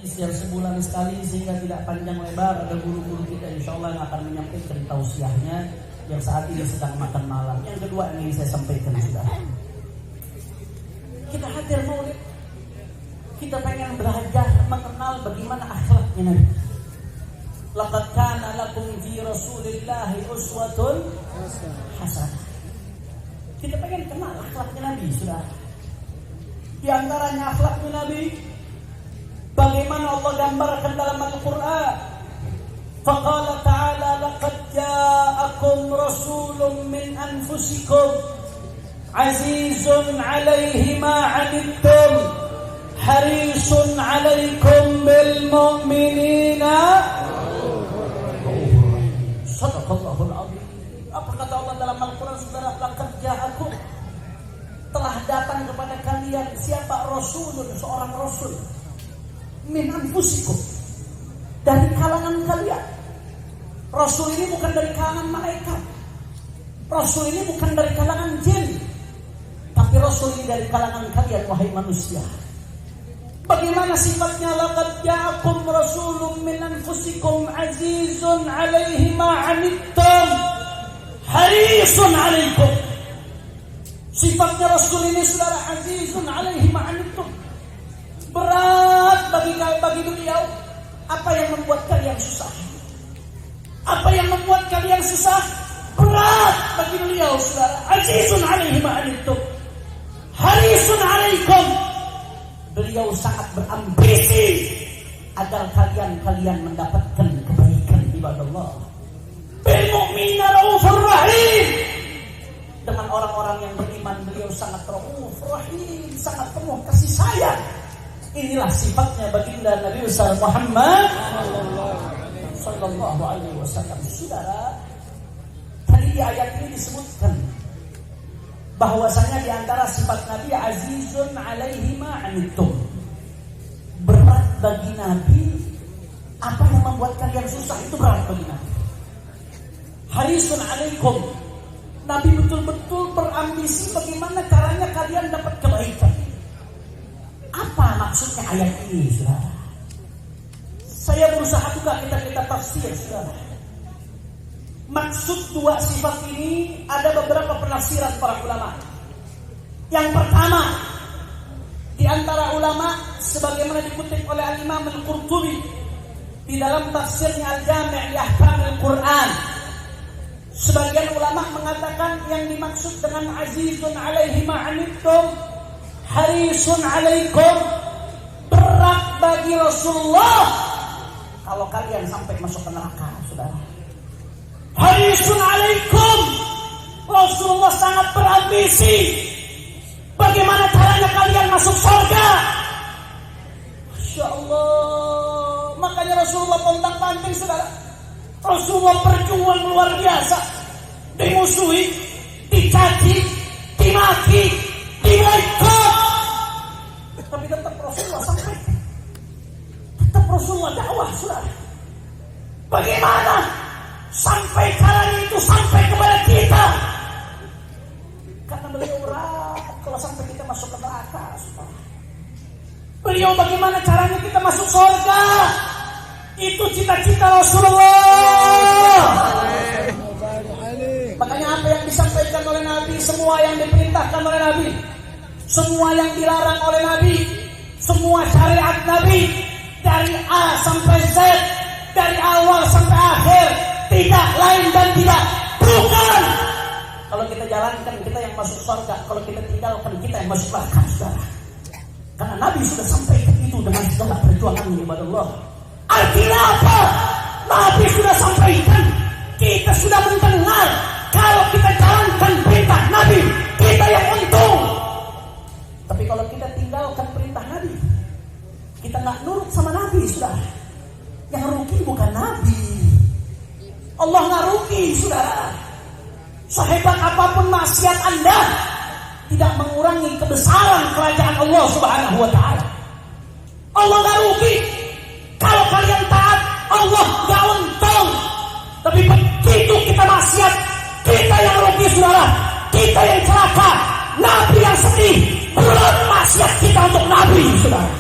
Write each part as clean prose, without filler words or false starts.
setiap sebulan sekali sehingga tidak panjang lebar. Ada guru-guru kita insyaallah yang akan menyampaikan tausiahnya yang saat ini sedang makan malam. Yang kedua yang ingin saya sampaikan sudah. Kita hadir maulid, kita pengen belajar mengenal bagaimana akhlaknya Nabi. Laqad kana lakum fi Rasulillahi uswatun hasanah. Kita pengen kenal akhlaknya Nabi sudah. Di antaranya akhlaknya Nabi, bagaimana Allah gambarkan dalam Al-Quran. Faqala ta'ala laqad ja'akum rasulun min anfusikum azizun 'alaihi ma 'anittum harisun 'alaikum bil mu'minina. Sadaqallahul 'azim. Apa kata Allah dalam Al-Quran saudara? Laqad ja'akum, telah datang kepada kalian siapa? Rasulun, seorang rasul min anfusikum, dari kalangan kalian. Rasul ini bukan dari kalangan malaikat, Rasul ini bukan dari kalangan jin, tapi Rasul ini dari kalangan kalian wahai manusia. Bagaimana sifatnya? Laqad ja'akum rasulun min anfusikum azizun 'alaihi ma 'anittum harisun 'alaikum. Sifatnya Rasul ini saudara, azizun 'alaihi ma 'anittum, berat bagi beliau apa yang membuat kalian susah. Apa yang membuat kalian susah berat bagi beliau saudara. Azizun 'alaihi ma 'anittum harisun 'alaikum, beliau sangat berambisi agar kalian mendapatkan kebaikan ibadallah. Bil mu'minina raufur rahim, dengan orang-orang yang beriman beliau sangat rauf rahim, sangat penuh kasih sayang. Inilah sifatnya baginda Nabi Muhammad sallallahu alaihi wasallam. Saudara, tadi di ayat ini disebutkan bahwasanya di antara sifat Nabi azizun 'alaihi ma 'anittum, berat bagi Nabi apa yang membuat kalian susah, itu berat bagi Nabi. Harisun 'alaikum, Nabi betul-betul berambisi bagaimana caranya kalian dapat kebaikan. Apa maksudnya ayat ini, saudara? Saya berusaha juga kita tafsir, saudara. Maksud dua sifat ini ada beberapa penafsiran para ulama. Yang pertama, di antara ulama sebagaimana dikutip oleh Al-Imam Al-Qurtubi di dalam tafsirnya Al-Jami' li Ahkamil Quran, sebagian ulama mengatakan yang dimaksud dengan azizun 'alaihi ma 'anittum harisun 'alaikum, berat bagi Rasulullah kalau kalian sampai masuk ke neraka, saudara. Harisun 'alaikum, Rasulullah sangat berambisi bagaimana caranya kalian masuk surga. Masya Allah. Makanya Rasulullah pontang-panting, saudara. Rasulullah berjuang luar biasa, dimusuhi, dicaci, dimaki, diboikot, tapi tetap Rasulullah sampai, tetap Rasulullah dakwah, saudara. Bagaimana sampai caranya itu sampai kepada kita? Karena beliau berat kalau sampai kita masuk ke neraka, saudara. Beliau bagaimana caranya kita masuk surga? Itu cita-cita Rasulullah. Makanya apa yang disampaikan oleh Nabi, semua yang diperintahkan oleh Nabi, semua yang dilarang oleh Nabi, semua syariat Nabi dari A sampai Z, dari awal sampai akhir, tidak lain dan tidak bukan. Kalau kita jalankan, kita yang masuk surga. Kalau kita tinggalkan, kita yang masuk neraka, saudara. Karena Nabi sudah sampaikan itu dengan segala perjuangan kepada Allah. Artinya apa? Nabi sudah sampaikan, kita sudah mendengar. Kalau kita jalankan perintah Nabi, kita yang untung. Tapi kalau kita tinggalkan perintah Nabi, kita nggak nurut sama Nabi, saudara. Yang rugi bukan Nabi, Allah nggak rugi, saudara. Sehebat apapun maksiat Anda, tidak mengurangi kebesaran kerajaan Allah Subhanahu wa Ta'ala. Allah nggak rugi. Kalau kalian taat, Allah nggak untung. Tapi begitu kita maksiat, kita yang rugi, saudara. Kita yang celaka, Nabi yang sedih. Belum maksiat kita untuk Nabi, saudara.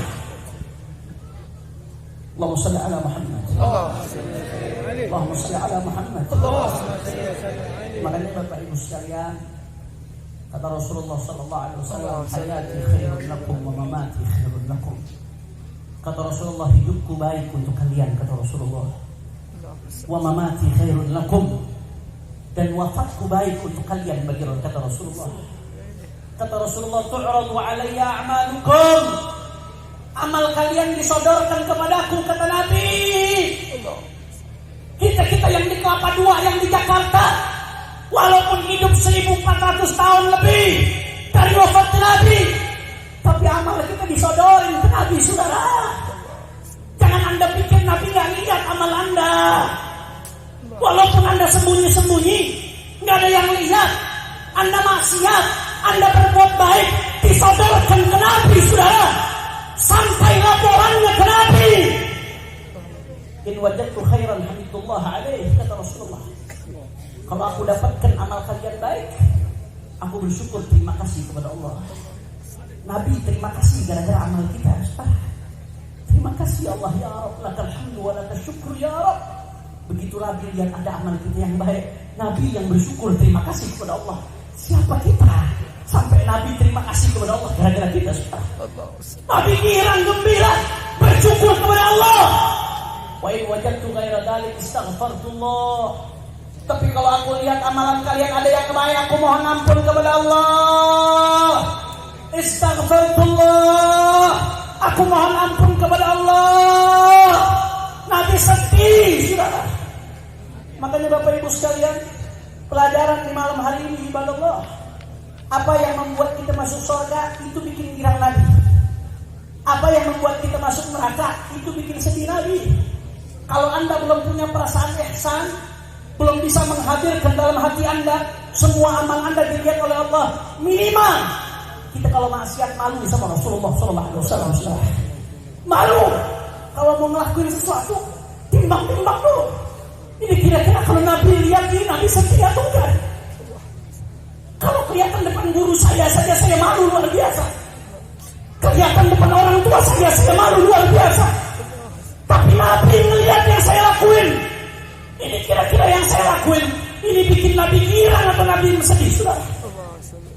Allahumma salli ala Muhammad. Allahumma salli ala Muhammad. Makanya Bapak Ibu sekalian, kata Rasulullah sallallahu alaihi wasallam, hayati khairun lakum wa mamati khairun lakum. Kata Rasulullah, hidupku baik untuk kalian, kata Rasulullah. Wa mamati khairun lakum, dan wafatku baik untuk kalian, bagi kata Rasulullah. Kata Rasulullah, tu'radu alayya a'malukum, amal kalian disodorkan kepadaku, kata Nabi. Kita yang di Kelapa II, yang di Jakarta, walaupun hidup 1400 tahun lebih dari wafat Nabi, tapi amal kita disodorin ke Nabi, saudara. Jangan Anda pikir Nabi gak lihat amal Anda. Walaupun Anda sembunyi-sembunyi, gak ada yang lihat, Anda maksiat, Anda berbuat baik, disodorkan ke Nabi, saudara. Sampai laporannya ke Nabi. In wajadtu khairan hamidullah alaih, kata Rasulullah. Kalau aku dapatkan amal kalian baik, aku bersyukur, terima kasih kepada Allah. Nabi terima kasih gara-gara amal kita. Terima kasih Allah, ya Rabb, lakal hamdu wa lakal syukur ya Rabb. Begitu Nabi lihat ada amal kita yang baik, Nabi yang bersyukur, terima kasih kepada Allah. Siapa kita sampai Nabi terima kasih kepada Allah gara-gara kita? Nabi girang gembira, bersyukur kepada Allah. Wa in wajadtu ghaira dzalik istaghfartullah. Tapi kalau aku lihat amalan kalian ada yang baik, aku mohon ampun kepada Allah. Istaghfartullah, aku mohon ampun kepada Allah. Nabi sedih, saudara. Makanya Bapak Ibu sekalian, pelajaran di malam hari ini ibadah Allah. Apa yang membuat kita masuk surga, itu bikin girang Nabi. Apa yang membuat kita masuk neraka, itu bikin sedih Nabi. Kalau Anda belum punya perasaan ihsan, belum bisa menghadirkan dalam hati Anda semua amal Anda dilihat oleh Allah, minimal kita kalau maksiat malu sama Rasulullah SAW. Malu kalau mau ngelakuin sesuatu, timbang-timbang dulu. Ini kira-kira kalau Nabi lihat ini, Nabi sedih atau enggak? Kalau kelihatan depan guru saya saja saya malu luar biasa. Kelihatan depan orang tua saya malu luar biasa. Tapi Nabi melihat yang saya lakuin, ini kira-kira yang saya lakuin, ini bikin Nabi girang atau Nabi sedih, saudara?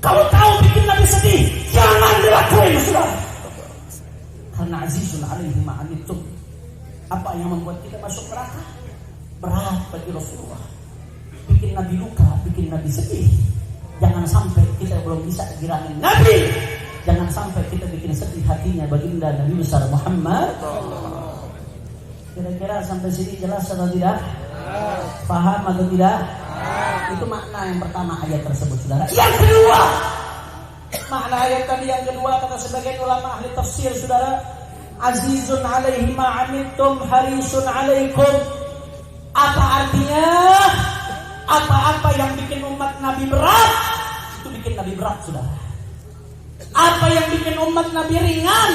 Kalau tahu bikin Nabi sedih, jangan dilakuin, saudara. Karena azizun alaihi ma'anittum. Apa yang membuat kita masuk neraka? Berat bagi Rasulullah. Bikin Nabi luka, bikin Nabi sedih. Jangan sampai kita belum bisa girangin Nabi. Jangan sampai kita bikin sedih hatinya baginda Nabi besar Muhammad. Kira-kira sampai sini jelas atau tidak? Paham atau tidak? Itu makna yang pertama ayat tersebut, saudara. Yang kedua, makna ayat tadi yang kedua kata sebagian ulama ahli tafsir, saudara, azizun alaihi ma'anittum harisun alaikum. Apa artinya? Apa-apa yang bikin umat Nabi berat, itu bikin Nabi berat, saudara. Apa yang bikin umat Nabi ringan,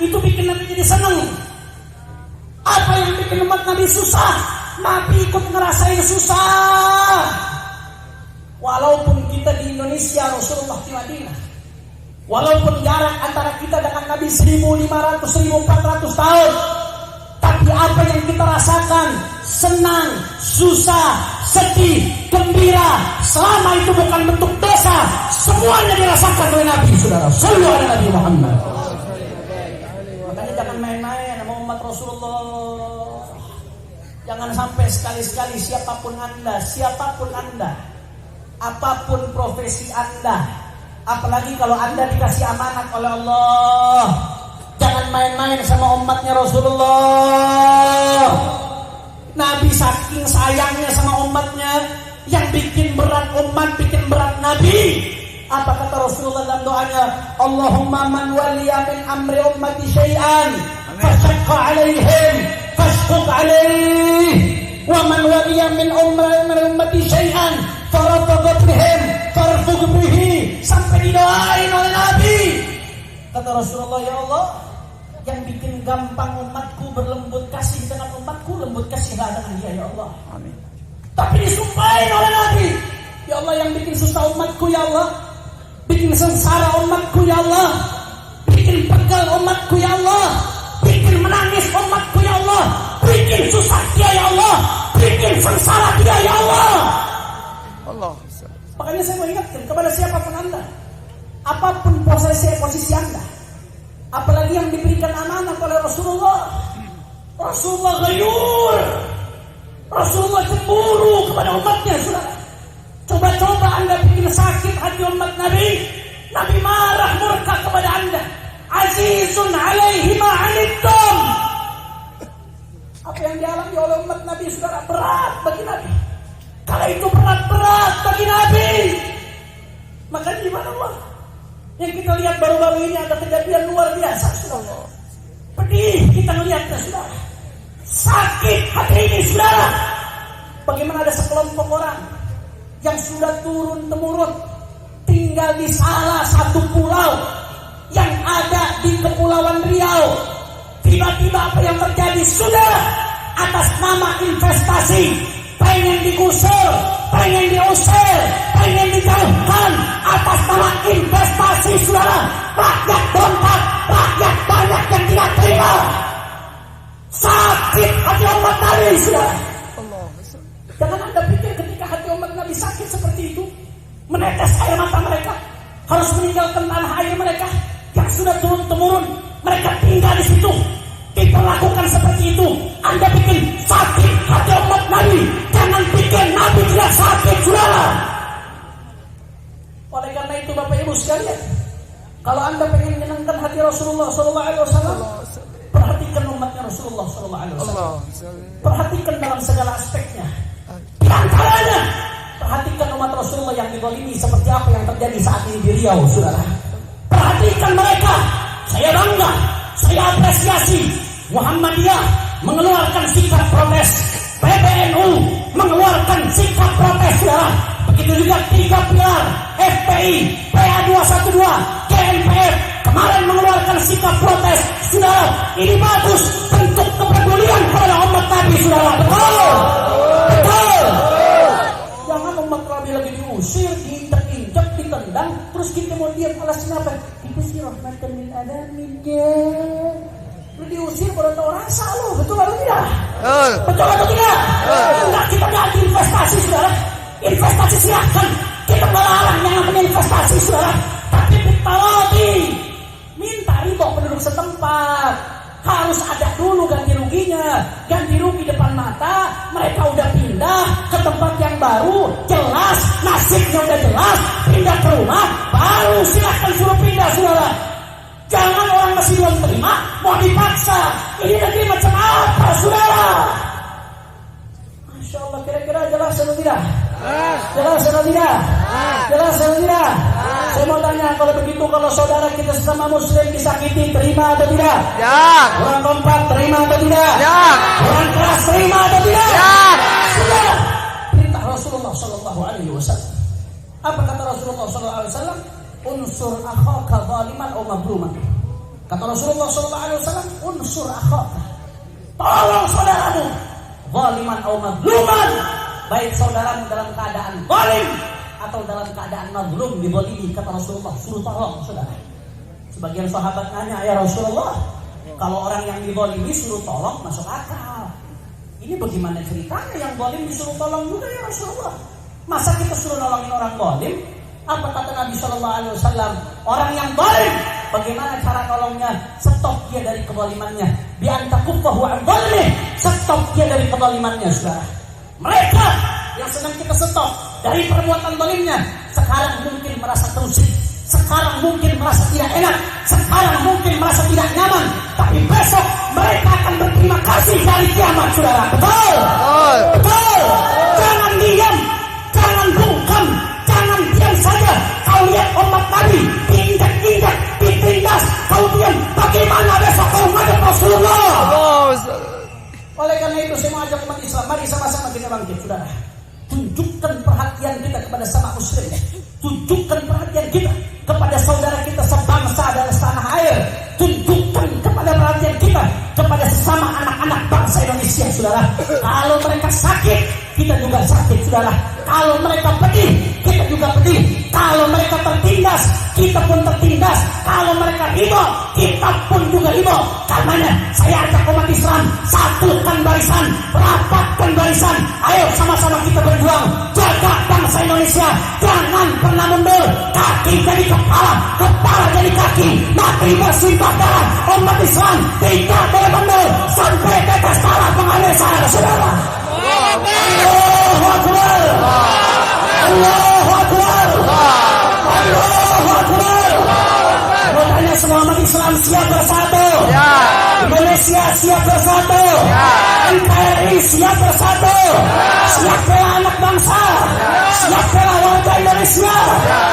itu bikin Nabi jadi senang. Apa yang bikin umat Nabi susah, Nabi ikut ngerasain susah. Walaupun kita di Indonesia, Rasulullah di Madinah. Walaupun jarak antara kita dengan Nabi 1500-1400 tahun, tapi apa yang kita rasakan, senang, susah, sedih, gembira, selama itu bukan bentuk dosa, semuanya dirasakan oleh Nabi, saudara. Sallu ala Nabi Muhammad. Makanya jangan main-main sama umat Rasulullah. Jangan sampai sekali-sekali siapapun Anda, apapun profesi Anda, apalagi kalau Anda dikasih amanat oleh Allah, jangan main-main sama umatnya Rasulullah. Nabi saking sayangnya sama umatnya, yang bikin berat umat, bikin berat Nabi. Apa kata Rasulullah dalam doanya? Allahumma man waliya min amri ummati syai'an fashaqqa alaihim fashquq alaih, wa man waliya min ummati syai'an farafaqat bihim farfuq bihi. Sampai didoain oleh Nabi. Kata Rasulullah, ya Allah, yang bikin gampang umatku berlembut kasih dengan umatku, lembut kasihlah dengan dia, ya Allah. Amin. Tapi disumpahin oleh Nabi, ya Allah, yang bikin susah umatku, ya Allah, bikin sengsara umatku, ya Allah, bikin pegal umatku, ya Allah, bikin menangis umatku, ya Allah, Makanya saya mau ingatkan kepada siapapun Anda, apapun posisi Anda, apalagi yang diberikan amanah oleh Rasulullah. Rasulullah ghayur, Rasulullah cemburu kepada umatnya, saudara. Coba-coba Anda bikin sakit hati umat Nabi. Nabi marah murka kepada Anda. Azizun alaihi ma'anittum. Apa yang dialami oleh umat Nabi, saudara, berat bagi Nabi. Kalau itu berat bagi Nabi. Makanya gimana Allah? Yang kita lihat baru-baru ini ada kejadian luar biasa, saudara. Pedih kita melihatnya, saudara. Sakit hati ini, saudara. Bagaimana ada sekelompok orang yang sudah turun-temurun tinggal di salah satu pulau yang ada di Kepulauan Riau. Tiba-tiba apa yang terjadi, saudara? Atas nama investasi, pengen digusur, pengen diusir, pengen dijauhkan. Atas nama investasi, saudara, rakyat berontak, rakyat banyak yang tidak terima. Sakit hati umat Nabi, saudara. Jangan Anda pikir ketika hati umat Nabi sakit seperti itu, menetes air mata mereka, harus meninggalkan tanah air mereka yang sudah turun-temurun. Mereka tinggal di situ, diperlakukan seperti itu. Anda bikin sakit hati umat Nabi. Jangan bikin Nabi tidak sakit, saudara. Oleh karena itu, Bapak Ibu sekalian, kalau Anda pengen menyenangkan hati Rasulullah SAW, perhatikan umatnya Rasulullah SAW. Perhatikan dalam segala aspeknya. Di antaranya, perhatikan umat Rasulullah yang dizalimi seperti apa yang terjadi saat ini di Riau, saudara. Perhatikan mereka. Saya bangga, saya apresiasi Muhammadiyah mengeluarkan sikap protes, PBNU mengeluarkan sikap protes, saudara. Begitu juga 3 pilar, FPI, PA212, GNPF kemarin mengeluarkan sikap protes, saudara. Ini bagus, bentuk kepedulian kepada umat Nabi, saudara. Betul. Jangan umat Nabi lagi diusir, diinjak-injak, ditendang, terus kita mau diam. Alasan apa? Itu sih rahmatan lil alamin. Lu diusir baru tahu rasa lu, betul atau tidak? Betul atau tidak? Enggak, kita ganti investasi, saudara. Investasi silahkan, kita melarang yang namanya investasi, saudara. Tapi kita lagi minta ridho penduduk setempat. Harus ada dulu ganti ruginya. Ganti rugi depan mata. Mereka udah pindah ke tempat yang baru, jelas nasibnya udah jelas, pindah ke rumah, baru silahkan suruh pindah, saudara. Jangan orang masih belum terima mau dipaksa. Ini negeri macam apa, saudara? Masya Allah, kira-kira jelas atau tidak? Jelas atau tidak? Jelas atau tidak? Saya mau tanya, kalau begitu, kalau saudara kita sesama muslim disakiti, terima atau tidak? Ya. Orang kompak terima atau tidak? Ya. Orang keras terima atau tidak? Ya. Sudah. Perintah Rasulullah SAW. Apa kata Rasulullah SAW? Unsur akhaka zaliman atau mazluman. Kata Rasulullah SAW, unsur akhaka, tolong saudaramu, zaliman atau mazluman. Baik saudaramu dalam keadaan zalim atau dalam keadaan mazlum, dizalimi, kata Rasulullah, suruh tolong, saudara. Sebagian sahabat nanya, ya Rasulullah, kalau orang yang dizalimi suruh tolong masuk akal. Ini bagaimana ceritanya yang zalim disuruh tolong juga, ya Rasulullah? Masa kita suruh nolongin orang zalim? Apa kata Nabi SAW? Orang yang zalim, bagaimana cara tolongnya? Stop dia dari kezalimannya. Bi antakuffahu an dzalmih, stop dia dari kezalimannya, saudara. Mereka yang sedang kita stop dari perbuatan zalimnya, sekarang mungkin merasa terusik, sekarang mungkin merasa tidak enak, sekarang mungkin merasa tidak nyaman, tapi besok mereka akan berterima kasih dari kiamat, saudara. Betul? Betul. Jangan diam, jangan bungkam, jangan diam saja. Kau lihat umat Nabi diinjak-injak, ditindas, kau diam. Bagaimana besok kau menghadap Rasulullah? Oleh karena itu saya mau ajak umat Islam, mari sama-sama kita bangkit, saudara. Tunjukkan perhatian kita kepada sama muslim. Tunjukkan perhatian kita kepada saudara kita sebangsa dan setanah air. Tunjukkan kepada perhatian kita kepada sesama anak-anak bangsa Indonesia, saudara. Kalau mereka sakit, kita juga sakit, saudara. Kalau mereka pedih, kita juga pedih. Kalau mereka tertindas, kita pun tertindas. Kalau mereka ridho, kita pun juga ridho. Karenanya saya ajak umat Islam, satukan barisan, rapatkan barisan. Ayo sama-sama kita berjuang, jaga bangsa Indonesia. Jangan pernah mundur. Kaki jadi kepala, kepala jadi kaki. Mati bersimpah darah. Umat Islam tidak boleh mundur sampai tetes darah pengambil saudara-saudara. Allahu Akbar. Allahu Akbar. Allahu Akbar. Makanya semua umat Islam siap bersatu. Indonesia siap bersatu. NKRI siap bersatu. Siap bela anak bangsa. Siap bela warga Indonesia.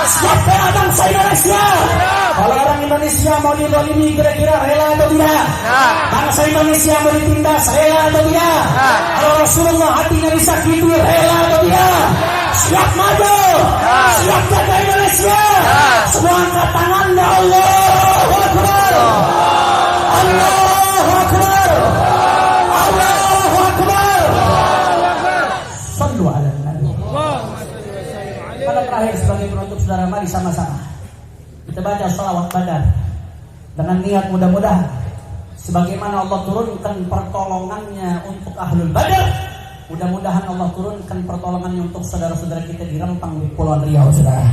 Siap bela bangsa Indonesia. Kalau orang Indonesia mau didolimi kira-kira rela atau tidak? Bangsa Indonesia mau ditindas rela atau tidak? Kalau Rasulullah hatinya disakiti rela atau tidak? Siap maju, siap jaga Indonesia. Semua angkat tangan, ya Allahu Akbar. Allahu Akbar. Allahu Akbar. Sallu ala Nabi. Pada terakhir sebagai penutup saudara, mari sama-sama kita baca sholawat badar dengan niat mudah-mudahan sebagaimana Allah turunkan pertolongannya untuk ahlul badar. Mudah-mudahan Allah turunkan pertolongannya untuk saudara-saudara kita di Rempang di Pulau Riau, saudara.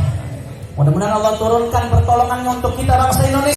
Mudah-mudahan Allah turunkan pertolongannya untuk kita bangsa Indonesia.